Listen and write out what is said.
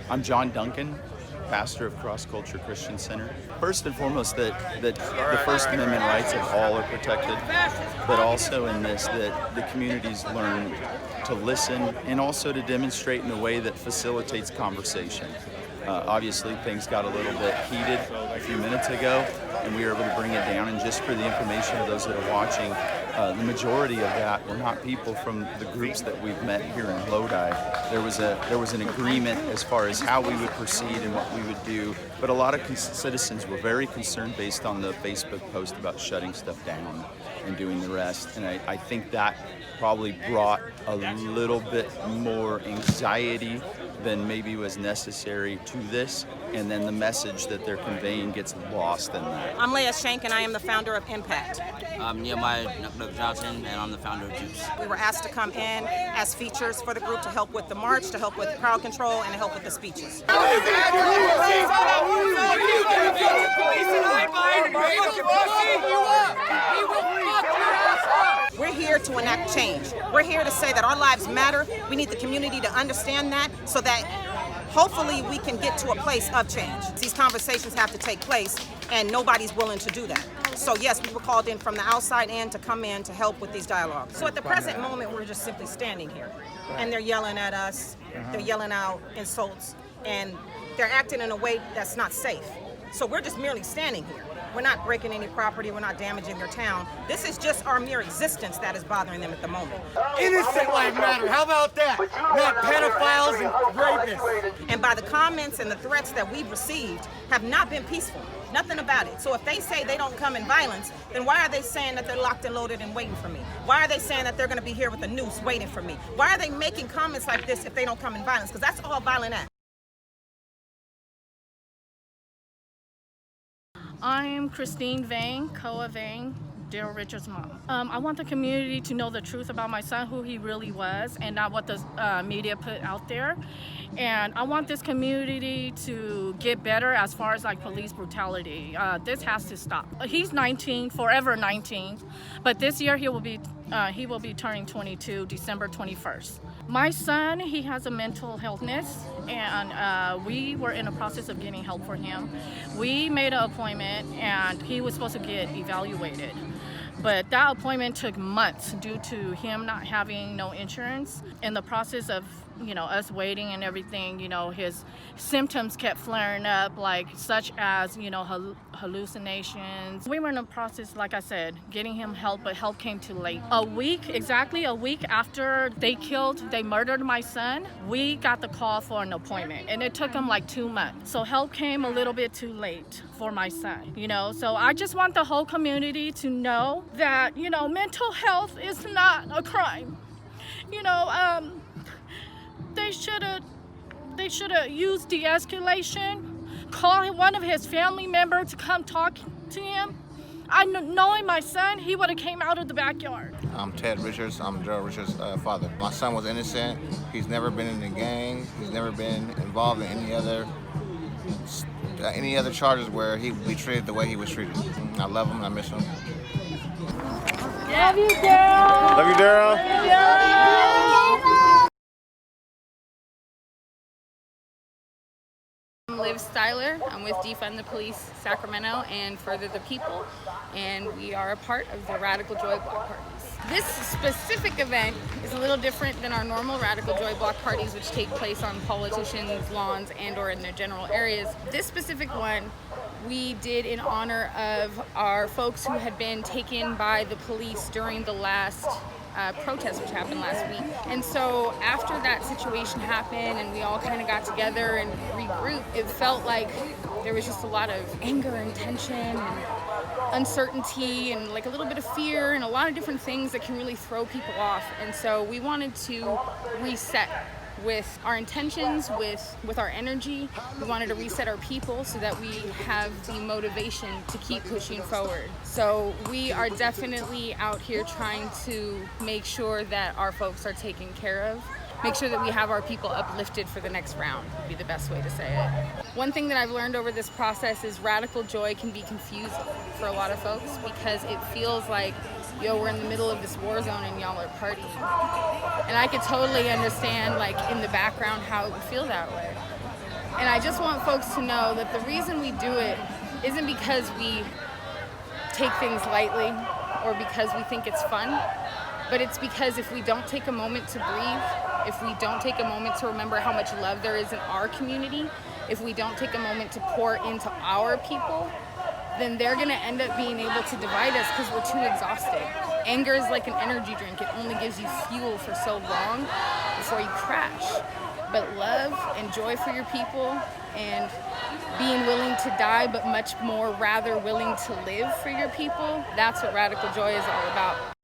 I'm John Duncan, pastor of Cross Culture Christian Center. First and foremost, that the First Amendment rights of all are protected, but also in this, that the communities learn to listen and also to demonstrate in a way that facilitates conversation. Obviously, things got a little bit heated a few minutes ago, and we were able to bring it down. And just for the information of those that are watching, the majority of that were not people from the groups that we've met here in Lodi. There was an agreement as far as how we would proceed and what we would do, but a lot of citizens were very concerned based on the Facebook post about shutting stuff down and doing the rest. And I think that probably brought a little bit more anxiety than maybe was necessary to this, and then the message that they're conveying gets lost in that. I'm Leah Shank, and I am the founder of Impact. I'm Nehemiah Johnson, and I'm the founder of Juice. We were asked to come in as features for the group to help with the march, to help with crowd control, and to help with the speeches. We're here to enact change. We're here to say that our lives matter. We need the community to understand that so that hopefully we can get to a place of change. These conversations have to take place, and nobody's willing to do that. So yes, we were called in from the outside in to come in to help with these dialogues. So at the present moment, we're just simply standing here, and they're yelling at us, they're yelling out insults, and they're acting in a way that's not safe. So we're just merely standing here. We're not breaking any property, we're not damaging their town. This is just our mere existence that is bothering them at the moment. Innocent life matter, how about that? Not pedophiles and rapists. And by the comments and the threats that we've received have not been peaceful. Nothing about it. So if they say they don't come in violence, then why are they saying that they're locked and loaded and waiting for me? Why are they saying that they're going to be here with a noose waiting for me? Why are they making comments like this if they don't come in violence? Because that's all violent acts. I'm Christine Vang, Koa Vang, Darell Richards' mom. I want the community to know the truth about my son, who he really was, and not what the media put out there. And I want this community to get better as far as like police brutality. This has to stop. He's 19, forever 19, but this year he will be turning 22, December 21st. My son, he has a mental illness, and we were in the process of getting help for him. We made an appointment, and he was supposed to get evaluated. But that appointment took months due to him not having no insurance. In the process of, us waiting and everything, his symptoms kept flaring up, like such as, hallucinations. We were in the process, like I said, getting him help, but help came too late. Exactly a week after they murdered my son, we got the call for an appointment, and it took him like 2 months. So help came a little bit too late for my son, So I just want the whole community to know that, mental health is not a crime. They should have used de-escalation, call one of his family members to come talk to him. Knowing my son, he would have came out of the backyard. I'm Ted Richards. I'm Darell Richards' father. My son was innocent. He's never been in a gang. He's never been involved in any other charges where he would be treated the way he was treated. I love him and I miss him. Love you, Darell. Love you, Darell. I'm Liv Styler. I'm with Defund the Police Sacramento and Further the People, and we are a part of the Radical Joy Block parties. This specific event is a little different than our normal Radical Joy Block parties, which take place on politicians' lawns and/or in their general areas. This specific one we did in honor of our folks who had been taken by the police during the last protest which happened last week. And so after that situation happened and we all kind of got together and regrouped, it felt like there was just a lot of anger and tension and uncertainty and like a little bit of fear and a lot of different things that can really throw people off. And so we wanted to reset with our intentions, with our energy. We wanted to reset our people so that we have the motivation to keep pushing forward. So we are definitely out here trying to make sure that our folks are taken care of, make sure that we have our people uplifted for the next round, would be the best way to say it. One thing that I've learned over this process is radical joy can be confusing for a lot of folks because it feels like, we're in the middle of this war zone and y'all are partying. And I could totally understand, like, in the background how it would feel that way. And I just want folks to know that the reason we do it isn't because we take things lightly or because we think it's fun, but it's because if we don't take a moment to breathe, if we don't take a moment to remember how much love there is in our community, if we don't take a moment to pour into our people, then they're gonna end up being able to divide us because we're too exhausted. Anger is like an energy drink. It only gives you fuel for so long before you crash. But love and joy for your people and being willing to die, but much more rather willing to live for your people, that's what radical joy is all about.